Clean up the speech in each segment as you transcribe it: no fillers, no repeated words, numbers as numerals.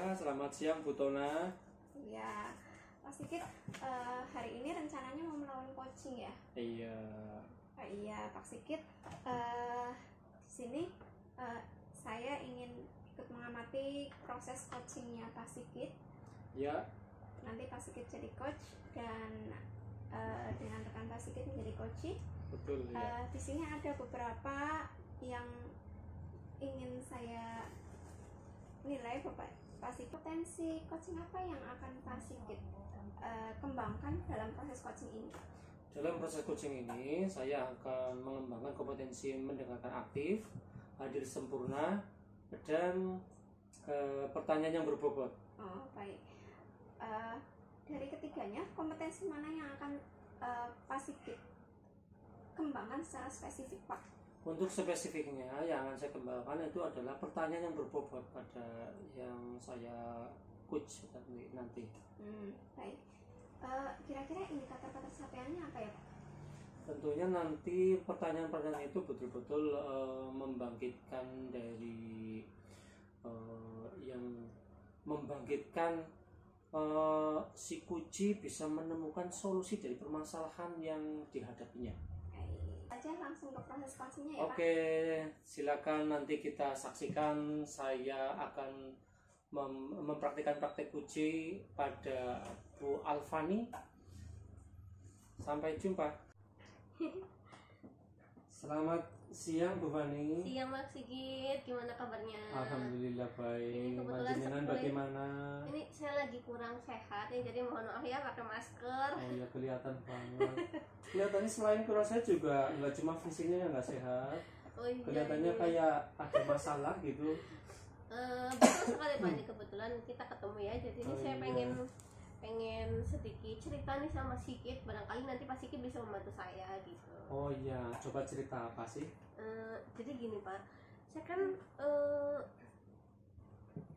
Ya, selamat siang Bu Tona. Ya, Pak Sigit, hari ini rencananya mau melawan coaching ya? Iya. Iya, Pak Sigit. Di sini saya ingin ikut mengamati proses coachingnya Pak Sigit. Ya. Nanti Pak Sigit jadi coach dan dengan rekan Pak Sigit menjadi coaching. Betul ya. Di sini ada beberapa yang ingin saya nilai Pak Sigit. Potensi coaching apa yang akan Pak Sigit kembangkan dalam proses coaching ini? Dalam proses coaching ini, saya akan mengembangkan kompetensi mendengarkan aktif, hadir sempurna, dan pertanyaan yang berbobot. Oh, baik. Dari ketiganya, kompetensi mana yang akan Pak Sigit kembangkan secara spesifik, Pak? Untuk spesifiknya, yang akan saya kembangkan itu adalah pertanyaan yang berbobot pada yang saya coach nanti. Baik. Kira-kira indikator pencapaiannya apa ya, Pak? Tentunya nanti pertanyaan-pertanyaan itu betul-betul membangkitkan dari yang membangkitkan si kunci bisa menemukan solusi dari permasalahan yang dihadapinya. Aja langsung ke proses coachingnya ya, Pak. Oke, silakan nanti kita saksikan. Saya akan mempraktikkan praktek kunci pada Bu Alfani. Sampai jumpa. Selamat siang Bu Fani. Siang Mas Sigit, gimana kabarnya? Alhamdulillah baik. Ini kebetulan Jenengan bagaimana? Ini saya lagi kurang sehat ya, jadi mohon maaf ya pakai masker. Oh ya, kelihatan banget. Kelihatannya selain kurang sehat juga nggak cuma fisiknya yang nggak sehat. Oh iya. Kelihatannya kayak ada masalah gitu. Betul sekali Pak, ini kebetulan kita ketemu ya. Jadi ini saya iya. pengen sedikit cerita nih sama Sigit, barangkali nanti Pak Sigit bisa membantu saya gitu. Oh iya, coba cerita apa sih? Jadi gini Pak, saya kan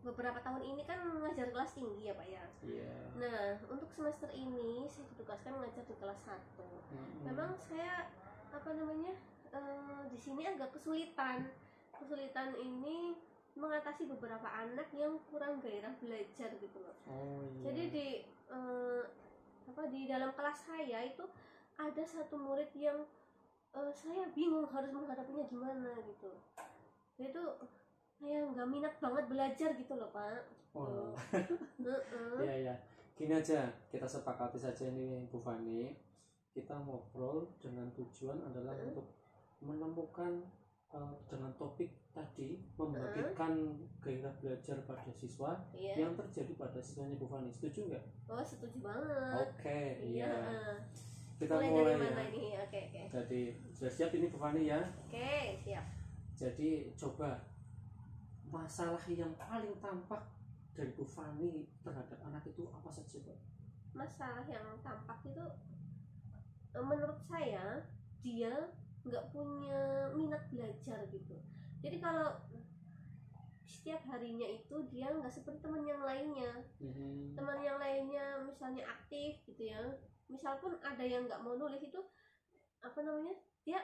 beberapa tahun ini kan mengajar kelas tinggi ya Pak ya. Iya. Nah, untuk semester ini saya ditugaskan mengajar di kelas 1. Memang saya di sini agak kesulitan ini mengatasi beberapa anak yang kurang gairah belajar gitu loh. Oh iya. Jadi di dalam kelas saya itu ada satu murid yang saya bingung harus menghadapinya gimana gitu. Dia tuh kayak nggak minat banget belajar gitu loh Pak. Oh. Iya. Gini aja, kita sepakati saja ini Bu Fani. Kita ngobrol dengan tujuan adalah untuk menemukan dengan topik tadi membangkitkan gairah belajar pada siswa yang terjadi pada siswanya Bu Fani. Setuju nggak? Oh, setuju banget. Oke, iya. Kita mulai mulai dari mana ya. Ini? Oke. Jadi sudah siap ini Bu Fani ya? Oke, siap. Jadi coba masalah yang paling tampak dari Bu Fani terhadap anak itu apa saja, Pak? Masalah yang tampak itu menurut saya dia nggak punya minat belajar gitu. Jadi kalau setiap harinya itu dia nggak seperti teman yang lainnya. Teman yang lainnya misalnya aktif gitu ya. Misal pun ada yang nggak mau nulis itu dia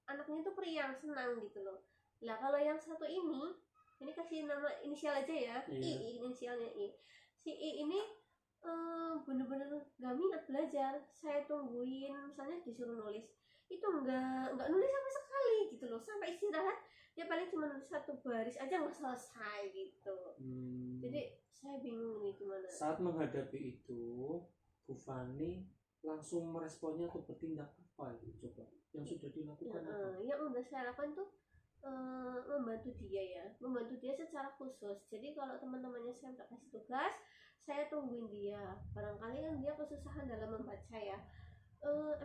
anaknya itu periang, senang gitu loh. Lah kalau yang satu ini kasih nama inisial aja ya, I, inisialnya I. Si I ini bener-bener gak minat belajar. Saya tungguin misalnya disuruh nulis, itu nggak nulis sama sekali gitu loh. Sampai istirahat dia paling cuma nulis satu baris aja nggak selesai gitu. Jadi saya bingung nih gimana. Saat menghadapi itu, Bu Fani langsung meresponnya atau bertindak apa itu coba? Yang sudah dilakukan apa? Yang udah saya lakukan tuh membantu dia secara khusus. Jadi kalau teman-temannya saya udah kasih tugas, saya tungguin dia. Barangkali kan dia kesusahan dalam membaca ya.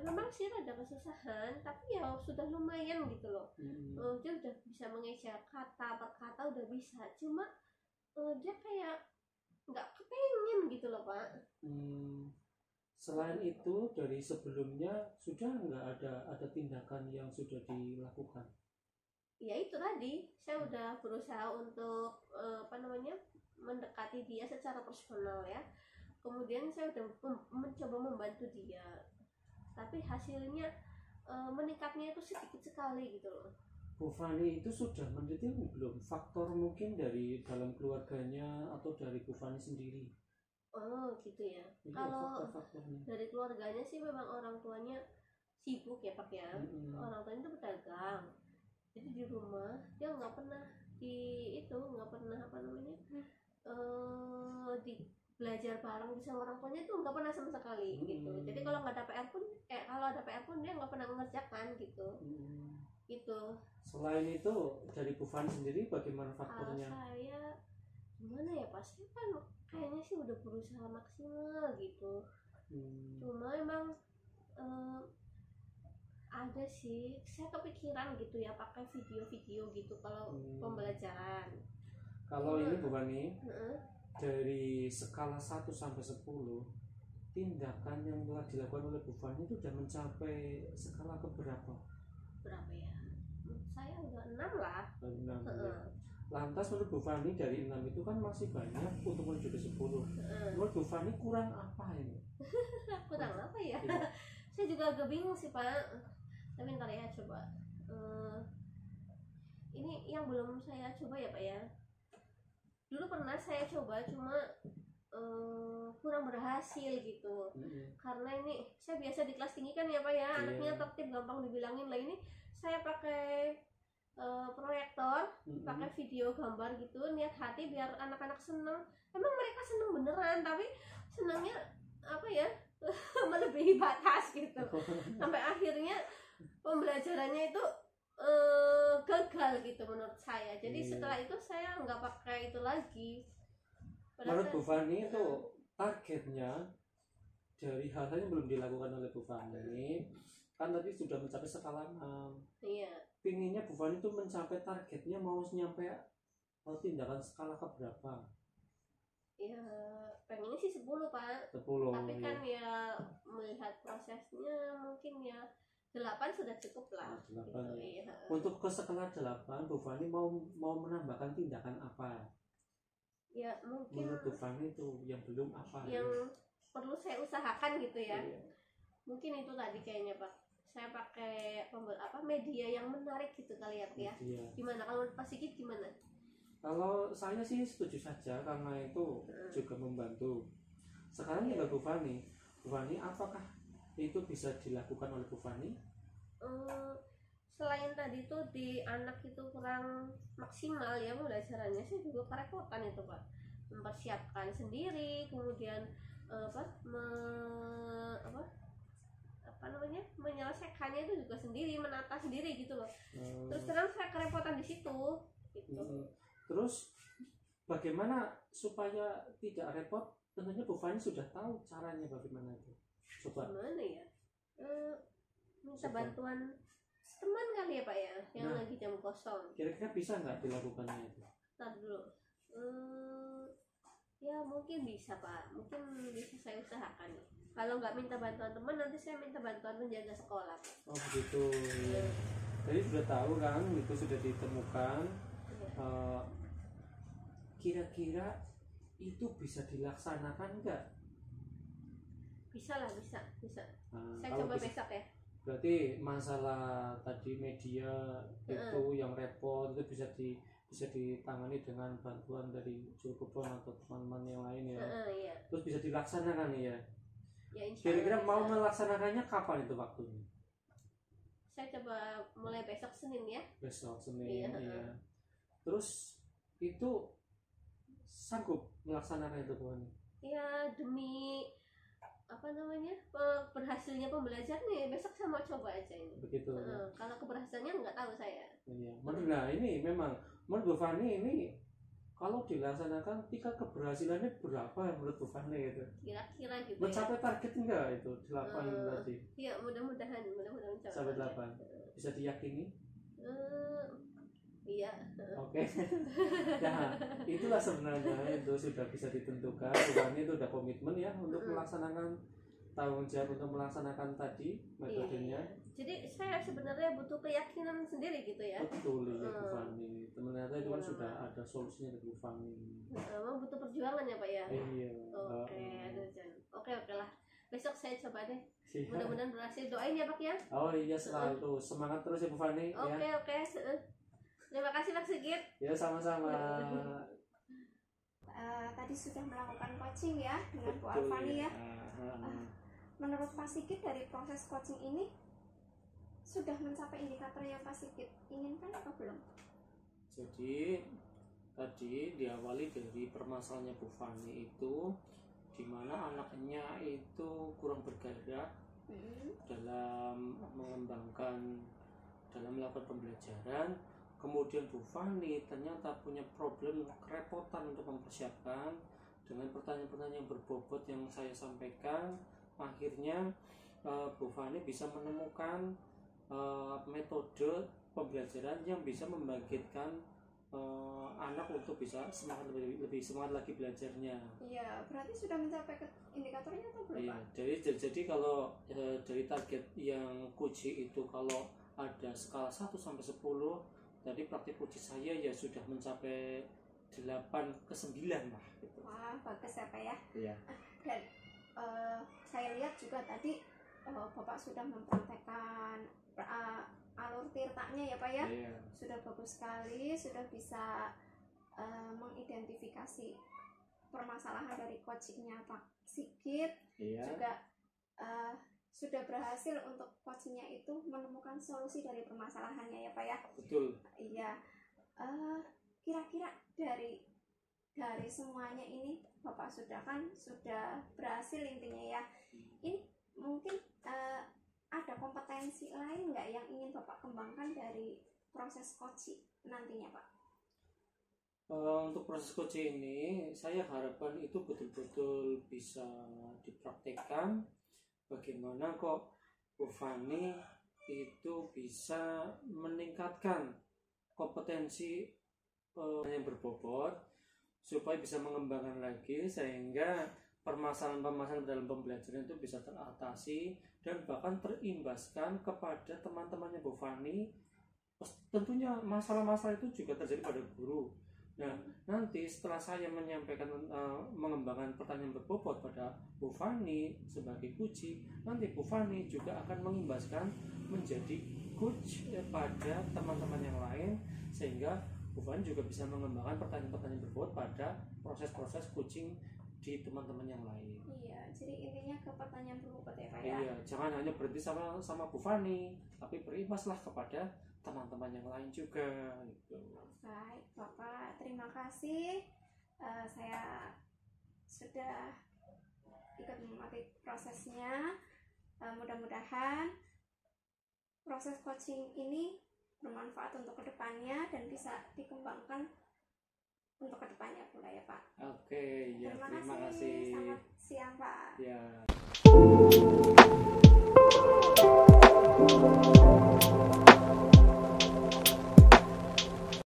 Memang sih ada kesusahan, tapi ya sudah lumayan gitu loh. Dia udah bisa mengeja kata per kata, udah bisa. Cuma dia kayak nggak kepengen gitu loh Pak. Selain itu dari sebelumnya sudah nggak ada tindakan yang sudah dilakukan? Ya itu tadi saya udah berusaha untuk mendekati dia secara personal ya. Kemudian saya udah mencoba membantu dia, tapi hasilnya meningkatnya itu sedikit sekali gitu loh. Bu Fani itu sudah meneliti belum faktor mungkin dari dalam keluarganya atau dari Bu Fani sendiri? Oh gitu ya. Iya, Kalau faktor-faktornya. dari keluarganya sih memang orang tuanya sibuk ya Pak ya. Orang tuanya itu pedagang. Jadi di rumah dia nggak pernah nggak pernah apa namanya di belajar bareng sama orang tuanya itu nggak pernah sama sekali gitu. Jadi kalau nggak ada PR pun kalau ada PR pun dia nggak pernah mengerjakan gitu. Gitu. Selain itu dari Bu Fani sendiri bagaimana faktornya? Saya gimana ya Pak, saya kan kayaknya sih udah berusaha maksimal gitu. Cuma emang ada sih saya kepikiran gitu ya pakai video-video gitu kalau pembelajaran. Kalau ini Bu Fani dari skala 1 sampai 10 tindakan yang telah dilakukan oleh Bu Fani itu sudah mencapai skala keberapa? Berapa ya? Saya udah 6 lah. 6. Lantas menurut Bu Fani dari 6 itu kan masih banyak untuk menuju ke 10. Menurut Bu Fani kurang apa ini? Kurang apa ya? Saya juga agak bingung sih Pak. Tapi ntar ya coba. Ini yang belum saya coba ya Pak ya. Dulu pernah saya coba cuma kurang berhasil gitu. Karena ini saya biasa di kelas tinggi kan ya Pak ya. Anaknya tertib gampang dibilangin lah, ini saya pakai proyektor, pakai video gambar gitu, niat hati biar anak-anak seneng. Emang mereka seneng beneran, tapi senangnya apa ya melebihi batas gitu. Sampai akhirnya pembelajarannya itu gagal gitu menurut saya. Jadi setelah itu saya nggak pakai itu lagi. Menurut Bu Fani itu targetnya dari hal-hal yang belum dilakukan oleh Bu Fani kan tadi sudah mencapai skala 6. Iya. Pinginnya Bu Fani itu mencapai targetnya mau nyampe tindakan skala ke berapa? Ya pengennya sih 10 Pak. 10. Tapi kan ya melihat prosesnya mungkin ya 8 sudah cukup lah. 8. Gitu, iya. Untuk ke skala 8 Bu Fani mau menambahkan tindakan apa? Ya mungkin menurut Bu Fani itu yang belum apa? Yang perlu saya usahakan gitu ya. Iya. Mungkin itu tadi kayaknya Pak. Saya pakai media yang menarik gitu kali ya Pak ya. Gimana kalau Pak Sigit gimana? Kalau saya sih setuju saja karena itu juga membantu. Sekarang ya Bu Fani, apakah itu bisa dilakukan oleh Bu Fani? Selain tadi tuh di anak itu kurang maksimal ya pembelajarannya, saya juga kerepotan itu Pak. Mempersiapkan sendiri, kemudian menyelesaikannya itu juga sendiri, menata sendiri gitu loh. Terus terang saya kerepotan di situ gitu. Terus bagaimana supaya tidak repot? Tentunya Bu Fani sudah tahu caranya bagaimana itu. Coba. Gimana ya? Minta bantuan teman kali ya Pak ya, yang lagi jam kosong. Kira-kira bisa nggak dilakukannya itu? Ntar dulu. Ya mungkin bisa Pak, mungkin bisa saya usahakan. Kalau nggak minta bantuan teman, nanti saya minta bantuan penjaga sekolah. Oh begitu. Ya. Jadi sudah tahu kan, itu sudah ditemukan. Kira-kira itu bisa dilaksanakan nggak? Bisa lah, bisa. Saya coba besok ya. Berarti masalah tadi media itu yang repot itu bisa ditangani dengan bantuan dari Jurukebon atau teman-teman yang lain ya. Iya. Terus bisa dilaksanakan ya. Ya, kira-kira mau melaksanakannya kapan itu waktunya? Saya coba mulai besok Senin ya. Besok Senin. Iya. Terus itu sanggup melaksanakan itu Bu? Ya demi berhasilnya pembelajarannya besok saya mau coba aja ini. Begitu. Kalau keberhasilannya nggak tahu saya. Iya. Nah ini memang menurut Bu Fani ini kalau dilaksanakan tingkat keberhasilannya berapa menurut Bu Fani itu? Kira-kira gitu. Mencapai target enggak itu 8 tadi? Iya mudah-mudahan mencapai. Sampai 8. Bisa diyakini? Iya. Oke. Nah, itulah sebenarnya itu sudah bisa ditentukan. Bu Fani itu udah komitmen ya untuk melaksanakan tanggung jawab untuk melaksanakan tadi metodenya. Iya. Jadi saya sebenarnya butuh keyakinan sendiri gitu ya. Betul ya Bu Fani. Ternyata itu kan sudah ada solusinya dari Bu Fani. Memang butuh perjuangan ya Pak ya. Iya. Oke, oke lah. besok saya coba deh. Iya. Mudah-mudahan berhasil. Doain ya Pak ya. Oh iya, selalu semangat terus ya Bu Fani. Oke, Ya. oke. Terima kasih Pak Sigit. Ya sama-sama. Tadi sudah melakukan coaching ya dengan Bu Betul, Alfani ya. ya. Menurut Pak Sigit dari proses coaching ini sudah mencapai indikator yang Pak Sigit inginkan atau belum? Jadi tadi diawali dari permasalahannya Bu Fani itu, di mana anaknya itu kurang bergairah dalam mengembangkan, dalam melakukan pembelajaran. Kemudian Bu Fani ternyata punya problem kerepotan untuk mempersiapkan dengan pertanyaan-pertanyaan yang berbobot yang saya sampaikan. Akhirnya Bu Fani bisa menemukan metode pembelajaran yang bisa membangkitkan anak untuk bisa lebih semangat lagi belajarnya. Iya, berarti sudah mencapai indikatornya atau belum Iya, Pak? jadi kalau dari target yang Kuji itu kalau ada skala 1 sampai 10, tadi praktik Kuji saya ya sudah mencapai 8 ke 9 lah gitu. Wah, bagus ya Pak ya. Iya. Dan saya lihat juga tadi Bapak sudah mempraktekkan alur tirtanya ya Pak ya. Iya. Sudah bagus sekali, sudah bisa mengidentifikasi permasalahan dari coachingnya Pak Sigit. Iya. Juga sudah berhasil untuk coachingnya itu menemukan solusi dari permasalahannya ya Pak ya. Betul. Iya. Kira-kira dari semuanya ini Bapak sudah berhasil intinya ya. Ini mungkin ada kompetensi lain nggak yang ingin Bapak kembangkan dari proses coaching nantinya Pak? Untuk proses coaching ini saya harapkan itu betul-betul bisa dipraktekkan. Bagaimana kok Bu Fani itu bisa meningkatkan kompetensi yang berbobot supaya bisa mengembangkan lagi, sehingga permasalahan-permasalahan dalam pembelajaran itu bisa teratasi dan bahkan terimbaskan kepada teman-temannya Bu Fani. Tentunya masalah-masalah itu juga terjadi pada guru. Nah, nanti setelah saya menyampaikan mengembangkan pertanyaan berbobot pada Bu Fani sebagai Kuji, nanti Bu Fani juga akan mengimbaskan menjadi coach pada teman-teman yang lain, sehingga Bu Fani juga bisa mengembangkan pertanyaan-pertanyaan berbobot pada proses-proses coaching di teman-teman yang lain. Iya, jadi intinya ke pertanyaan berbobot ya Pak ya. Iya, jangan hanya berhenti sama Bu Fani, tapi berimbaslah kepada teman-teman yang lain juga gitu. Baik Bapak, terima kasih. Saya sudah ikut mengamati prosesnya. Mudah-mudahan proses coaching ini bermanfaat untuk kedepannya dan bisa dikembangkan untuk kedepannya pula ya Pak. Oke, ya terima kasih. Selamat siang Pak. Ya.